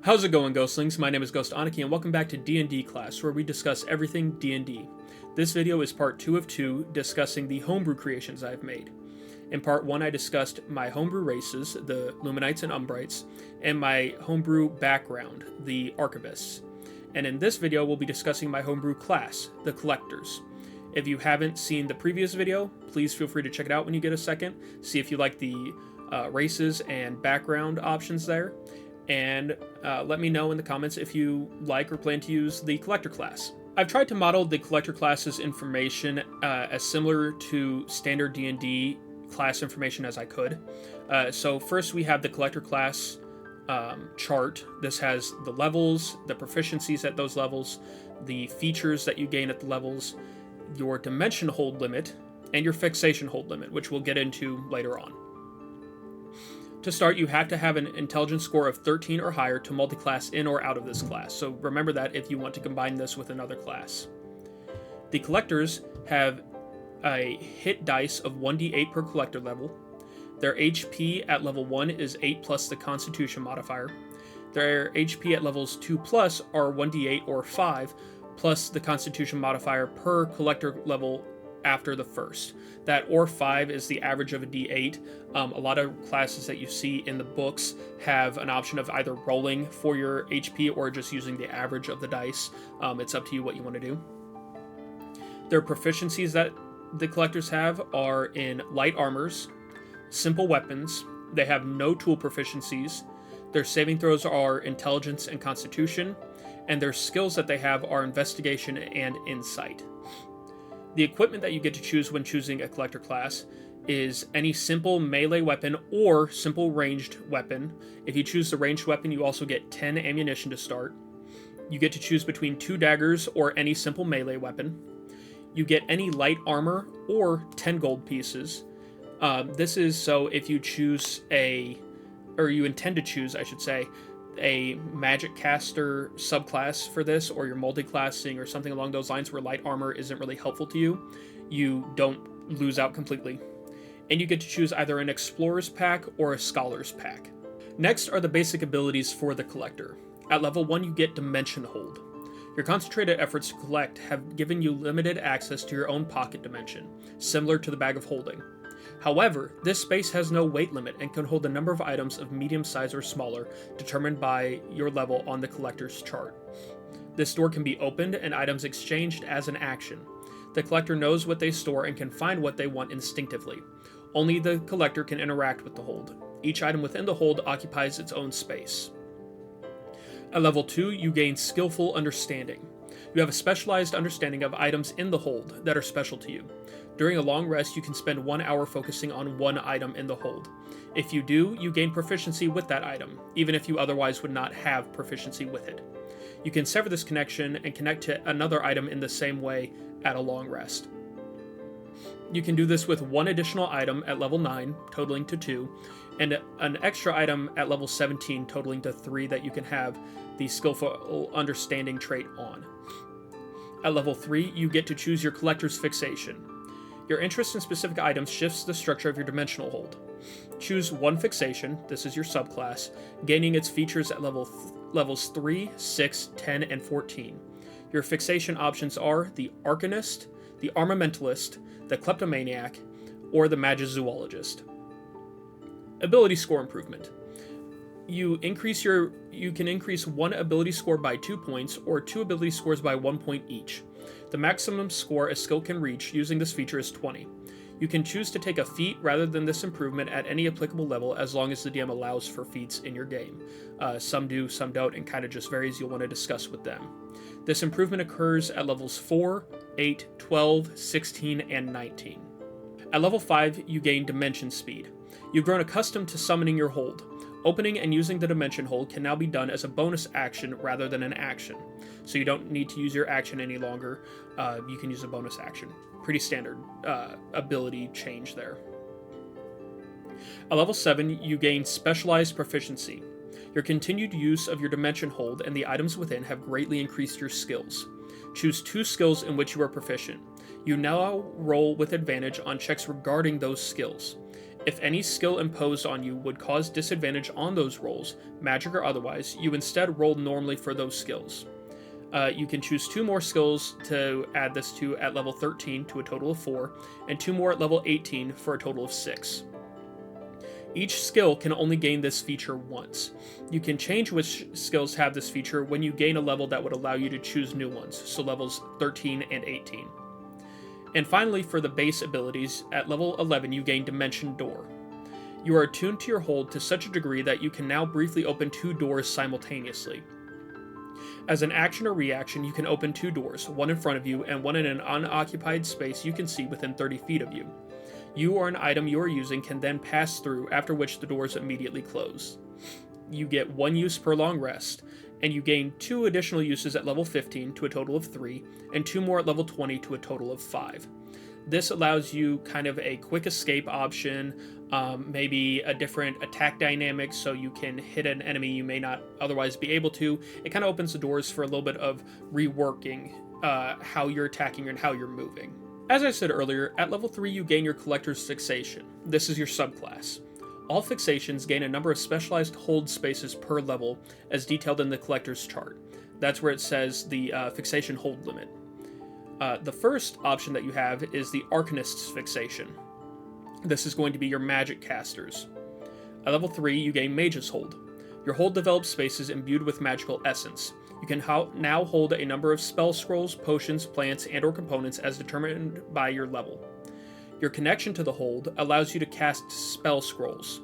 How's it going, Ghostlings? My name is Ghost Aniki, and welcome back to D&D class, where we discuss everything D&D. This video is part 2 of 2, discussing the homebrew creations I've made. In part 1, I discussed my homebrew races, the Luminites and Umbrites, and my homebrew background, the Archivists. And in this video, we'll be discussing my homebrew class, the Collectors. If you haven't seen the previous video, please feel free to check it out when you get a second, see if you like the races and background options there. And let me know in the comments if you like or plan to use the Collector class. I've tried to model the Collector class's information as similar to standard D&D class information as I could. So first we have the Collector class chart. This has the levels, the proficiencies at those levels, the features that you gain at the levels, your dimension hold limit, and your fixation hold limit, which we'll get into later on. To start, you have to have an intelligence score of 13 or higher to multiclass in or out of this class, so remember that if you want to combine this with another class. The Collectors have a hit dice of 1d8 per collector level. Their HP at level 1 is 8 plus the Constitution modifier. Their HP at levels 2 plus are 1d8 or 5 plus the Constitution modifier per collector level after the first. That or 5 is the average of a d8. A lot of classes that you see in the books have an option of either rolling for your HP or just using the average of the dice. It's up to you what you want to do. Their proficiencies that the Collectors have are in light armors, simple weapons. They have no tool proficiencies. Their saving throws are intelligence and constitution, and their skills that they have are investigation and insight. The equipment that you get to choose when choosing a Collector class is any simple melee weapon or simple ranged weapon. If you choose the ranged weapon, you also get 10 ammunition to start. You get to choose between 2 daggers or any simple melee weapon. You get any light armor or 10 gold pieces. This is so if you choose you intend to choose, I should say, a magic caster subclass for this, or you're multi-classing or something along those lines where light armor isn't really helpful to you, you don't lose out completely. And you get to choose either an explorer's pack or a scholar's pack. Next are the basic abilities for the Collector. At level 1 you get Dimension Hold. Your concentrated efforts to collect have given you limited access to your own pocket dimension, similar to the Bag of Holding. However, this space has no weight limit and can hold a number of items of medium size or smaller, determined by your level on the Collector's chart. This door can be opened and items exchanged as an action. The Collector knows what they store and can find what they want instinctively. Only the Collector can interact with the hold. Each item within the hold occupies its own space. At level 2, you gain Skillful Understanding. You have a specialized understanding of items in the hold that are special to you. During a long rest, you can spend 1 hour focusing on one item in the hold. If you do, you gain proficiency with that item, even if you otherwise would not have proficiency with it. You can sever this connection and connect to another item in the same way at a long rest. You can do this with 1 additional item at level 9, totaling to 2, and an extra item at level 17, totaling to 3 that you can have the Skillful Understanding trait on. At level 3, you get to choose your Collector's Fixation. Your interest in specific items shifts the structure of your dimensional hold. Choose 1 fixation, this is your subclass, gaining its features at levels 3, 6, 10, and 14. Your fixation options are the Arcanist, the Armamentalist, the Kleptomaniac, or the Magizoologist. Ability score improvement. You can increase 1 ability score by 2 points, or 2 ability scores by 1 point each. The maximum score a skill can reach using this feature is 20. You can choose to take a feat rather than this improvement at any applicable level as long as the DM allows for feats in your game. Some do, some don't, and kind of just varies. You'll want to discuss with them. This improvement occurs at levels 4, 8, 12, 16, and 19. At level 5, you gain Dimension Speed. You've grown accustomed to summoning your hold. Opening and using the Dimension Hold can now be done as a bonus action rather than an action. So you don't need to use your action any longer. You can use a bonus action. Pretty standard ability change there. At level 7, you gain Specialized Proficiency. Your continued use of your Dimension Hold and the items within have greatly increased your skills. Choose 2 skills in which you are proficient. You now roll with advantage on checks regarding those skills. If any skill imposed on you would cause disadvantage on those rolls, magic or otherwise, you instead roll normally for those skills. You can choose 2 more skills to add this to at level 13 to a total of 4, and 2 more at level 18 for a total of 6. Each skill can only gain this feature once. You can change which skills have this feature when you gain a level that would allow you to choose new ones, so levels 13 and 18. And finally, for the base abilities, at level 11 you gain Dimension Door. You are attuned to your hold to such a degree that you can now briefly open 2 doors simultaneously. As an action or reaction, you can open 2 doors, one in front of you and one in an unoccupied space you can see within 30 feet of you. You or an item you are using can then pass through, after which the doors immediately close. You get 1 use per long rest, and you gain 2 additional uses at level 15 to a total of 3, and 2 more at level 20 to a total of 5. This allows you kind of a quick escape option, maybe a different attack dynamic so you can hit an enemy you may not otherwise be able to. It kind of opens the doors for a little bit of reworking how you're attacking and how you're moving. As I said earlier, at level 3 you gain your Collector's Fixation. This is your subclass. All fixations gain a number of specialized hold spaces per level, as detailed in the Collector's chart. That's where it says the fixation hold limit. The first option that you have is the Arcanist's Fixation. This is going to be your magic casters. At level 3 you gain Mage's Hold. Your hold develops spaces imbued with magical essence. You can now hold a number of spell scrolls, potions, plants, and or components as determined by your level. Your connection to the hold allows you to cast spell scrolls.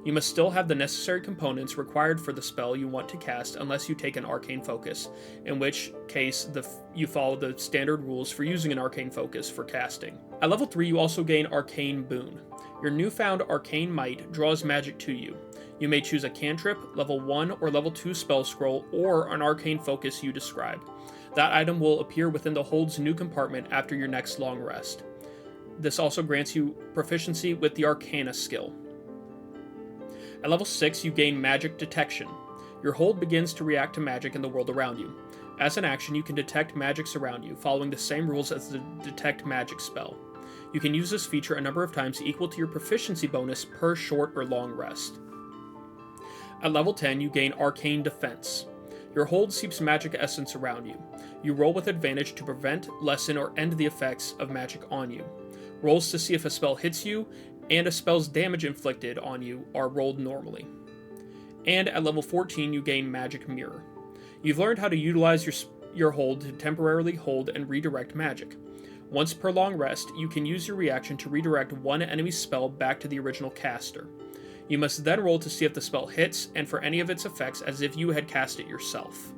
You must still have the necessary components required for the spell you want to cast unless you take an arcane focus, in which case you follow the standard rules for using an arcane focus for casting. At level 3 you also gain Arcane Boon. Your newfound arcane might draws magic to you. You may choose a cantrip, level 1 or level 2 spell scroll, or an arcane focus you describe. That item will appear within the hold's new compartment after your next long rest. This also grants you proficiency with the Arcana skill. At level 6 you gain Magic Detection. Your hold begins to react to magic in the world around you. As an action you can detect magics around you, following the same rules as the Detect Magic spell. You can use this feature a number of times equal to your proficiency bonus per short or long rest. At level 10, you gain Arcane Defense. Your hold seeps magic essence around you. You roll with advantage to prevent, lessen, or end the effects of magic on you. Rolls to see if a spell hits you, and a spell's damage inflicted on you are rolled normally. And at level 14, you gain Magic Mirror. You've learned how to utilize your hold to temporarily hold and redirect magic. Once per long rest, you can use your reaction to redirect one enemy's spell back to the original caster. You must then roll to see if the spell hits, and for any of its effects as if you had cast it yourself.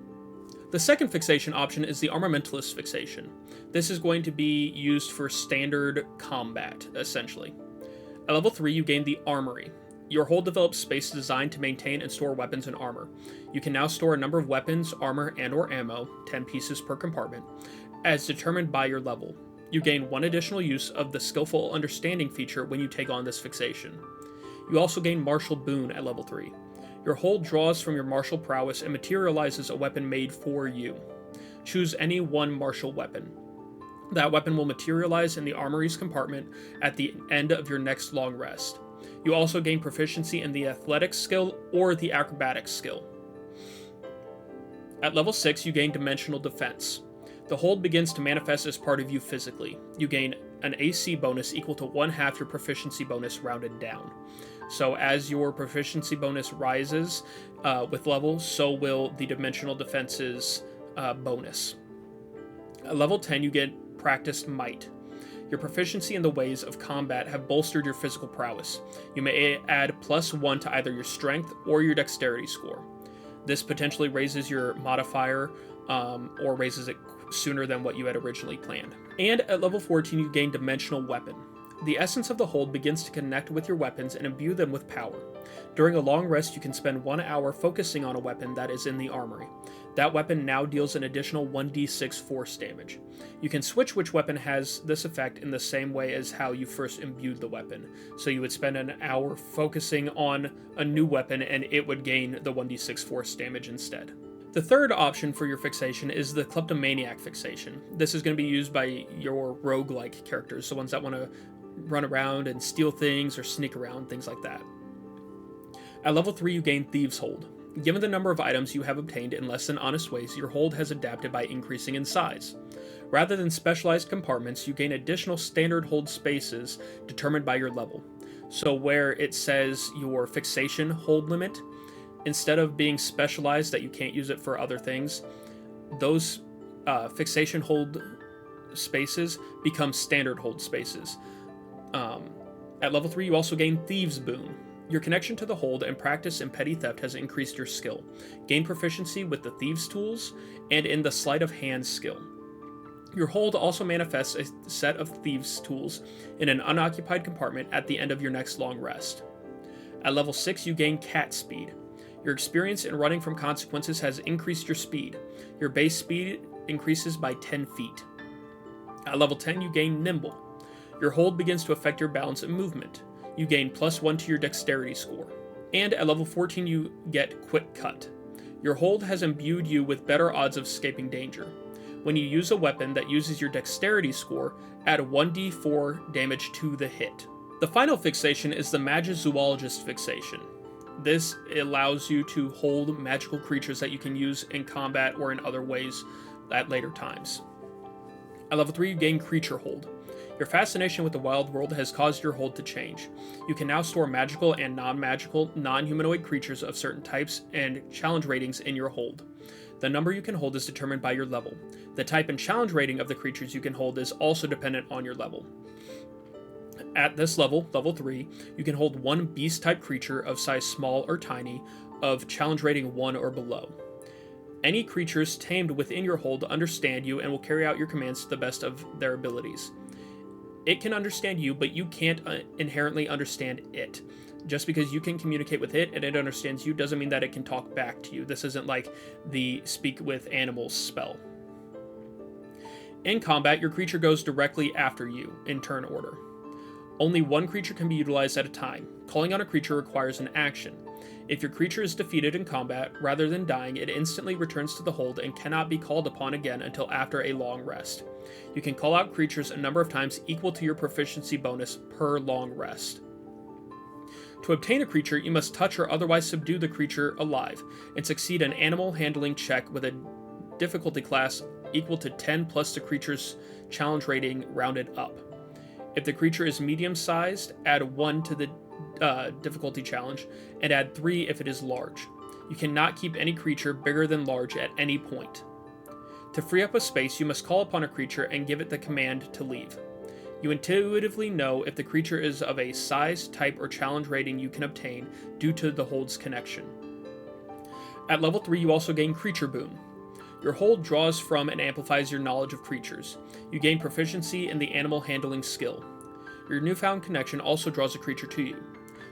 The second fixation option is the Armamentalist Fixation. This is going to be used for standard combat, essentially. At level 3, you gain the Armory. Your hold develops space designed to maintain and store weapons and armor. You can now store a number of weapons, armor, and or ammo, 10 pieces per compartment, as determined by your level. You gain 1 additional use of the Skillful Understanding feature when you take on this fixation. You also gain Martial Boon at level 3. Your hold draws from your martial prowess and materializes a weapon made for you. Choose any one martial weapon. That weapon will materialize in the armory's compartment at the end of your next long rest. You also gain proficiency in the Athletics skill or the Acrobatics skill. At level 6, you gain Dimensional Defense. The hold begins to manifest as part of you physically. You gain an AC bonus equal to 1/2 your proficiency bonus rounded down. So as your proficiency bonus rises with level, so will the Dimensional Defense's bonus. At level 10, you get Practiced Might. Your proficiency in the ways of combat have bolstered your physical prowess. You may add +1 to either your strength or your dexterity score. This potentially raises your modifier or raises it sooner than what you had originally planned. And at level 14, you gain Dimensional Weapon. The essence of the hold begins to connect with your weapons and imbue them with power. During a long rest, you can spend 1 hour focusing on a weapon that is in the armory. That weapon now deals an additional 1d6 force damage. You can switch which weapon has this effect in the same way as how you first imbued the weapon. So you would spend an hour focusing on a new weapon and it would gain the 1d6 force damage instead. The third option for your fixation is the Kleptomaniac Fixation. This is going to be used by your roguelike characters, the ones that want to run around and steal things or sneak around, things like that. At level 3, you gain Thieves' Hold. Given the number of items you have obtained in less than honest ways, your hold has adapted by increasing in size. Rather than specialized compartments, you gain additional standard hold spaces determined by your level. So where it says your fixation hold limit, instead of being specialized that you can't use it for other things, those fixation hold spaces become standard hold spaces. At level 3, you also gain Thieves' Boon. Your connection to the hold and practice in petty theft has increased your skill. Gain proficiency with the Thieves' Tools and in the Sleight of Hand skill. Your hold also manifests a set of Thieves' Tools in an unoccupied compartment at the end of your next long rest. At level 6, you gain Cat Speed. Your experience in running from consequences has increased your speed. Your base speed increases by 10 feet. At level 10, you gain Nimble. Your hold begins to affect your balance and movement. You gain +1 to your dexterity score. And at level 14, you get Quick Cut. Your hold has imbued you with better odds of escaping danger. When you use a weapon that uses your dexterity score, add 1d4 damage to the hit. The final fixation is the Magizoologist fixation. This allows you to hold magical creatures that you can use in combat or in other ways at later times. At level 3, you gain Creature Hold. Your fascination with the wild world has caused your hold to change. You can now store magical and non-magical, non-humanoid creatures of certain types and challenge ratings in your hold. The number you can hold is determined by your level. The type and challenge rating of the creatures you can hold is also dependent on your level. At this level, level 3, you can hold one beast-type creature of size small or tiny of challenge rating 1 or below. Any creatures tamed within your hold understand you and will carry out your commands to the best of their abilities. It can understand you, but you can't inherently understand it. Just because you can communicate with it and it understands you doesn't mean that it can talk back to you. This isn't like the Speak with Animals spell. In combat, your creature goes directly after you, in turn order. Only one creature can be utilized at a time. Calling on a creature requires an action. If your creature is defeated in combat, rather than dying, it instantly returns to the hold and cannot be called upon again until after a long rest. You can call out creatures a number of times equal to your proficiency bonus per long rest. To obtain a creature, you must touch or otherwise subdue the creature alive, and succeed an animal handling check with a difficulty class equal to 10 plus the creature's challenge rating rounded up. If the creature is medium-sized, add 1 to the difficulty challenge, and add 3 if it is large. You cannot keep any creature bigger than large at any point. To free up a space, you must call upon a creature and give it the command to leave. You intuitively know if the creature is of a size, type, or challenge rating you can obtain due to the hold's connection. At level 3, you also gain Creature Boon. Your hold draws from and amplifies your knowledge of creatures. You gain proficiency in the animal handling skill. Your newfound connection also draws a creature to you.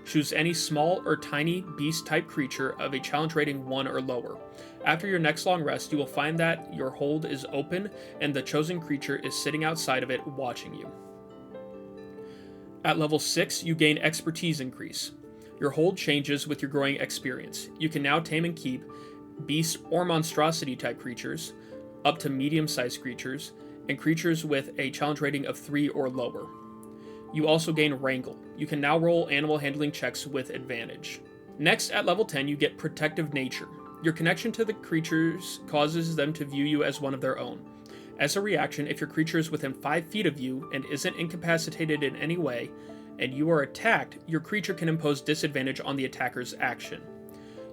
Choose any small or tiny beast-type creature of a challenge rating 1 or lower. After your next long rest, you will find that your hold is open and the chosen creature is sitting outside of it watching you. At level 6, you gain Expertise Increase. Your hold changes with your growing experience. You can now tame and keep beast or monstrosity type creatures, up to medium-sized creatures, and creatures with a challenge rating of 3 or lower. You also gain Wrangle. You can now roll animal handling checks with advantage. Next, at level 10, you get Protective Nature. Your connection to the creatures causes them to view you as one of their own. As a reaction, if your creature is within 5 feet of you and isn't incapacitated in any way, and you are attacked, your creature can impose disadvantage on the attacker's action.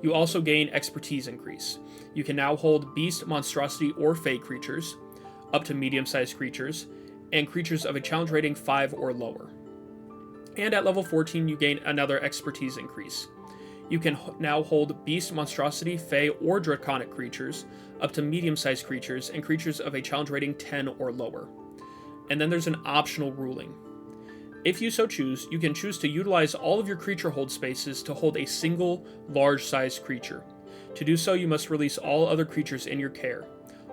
You also gain Expertise Increase. You can now hold beast, monstrosity, or fey creatures, up to medium-sized creatures, and creatures of a challenge rating 5 or lower. And at level 14, you gain another Expertise Increase. You can now hold beast, monstrosity, fey, or draconic creatures, up to medium-sized creatures, and creatures of a challenge rating 10 or lower. And then there's an optional ruling. If you so choose, you can choose to utilize all of your creature hold spaces to hold a single large-sized creature. To do so, you must release all other creatures in your care.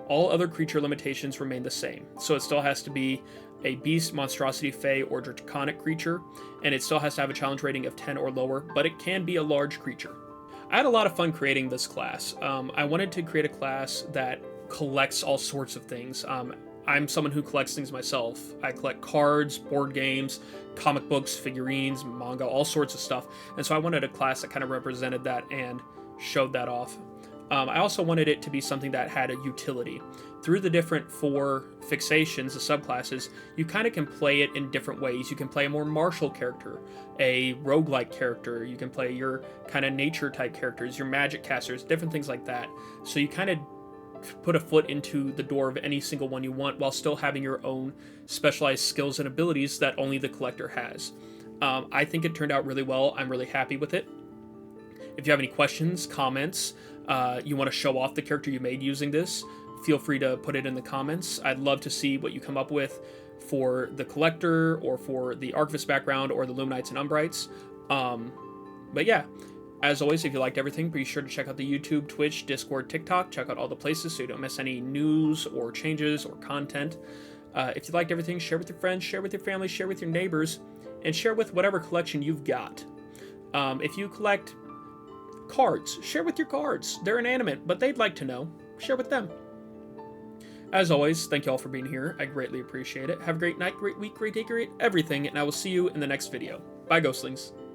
All other creature limitations remain the same, so it still has to be a beast, monstrosity, fey, or draconic creature, and it still has to have a challenge rating of 10 or lower, but it can be a large creature. I had a lot of fun creating this class. I wanted to create a class that collects all sorts of things. I'm someone who collects things myself. I collect cards, board games, comic books, figurines, manga, all sorts of stuff. And so I wanted a class that kind of represented that and showed that off. I also wanted it to be something that had a utility. Through the different 4 fixations, the subclasses, you kind of can play it in different ways. You can play a more martial character, a roguelike character, you can play your kind of nature type characters, your magic casters, different things like that. So you kind of put a foot into the door of any single one you want while still having your own specialized skills and abilities that only the collector has. I think it turned out really well. I'm really happy with it. If you have any questions, comments, you want to show off the character you made using this, feel free to put it in the comments. I'd love to see what you come up with for the collector or for the Archivist background or the Luminites and Umbrites. But yeah, as always, if you liked everything, be sure to check out the YouTube, Twitch, Discord, TikTok. Check out all the places so you don't miss any news or changes or content. If you liked everything, share with your friends, share with your family, share with your neighbors, and share with whatever collection you've got. If you collect cards, share with your cards. They're inanimate, but they'd like to know. Share with them. As always, thank you all for being here. I greatly appreciate it. Have a great night, great week, great day, great everything, and I will see you in the next video. Bye, Ghostlings.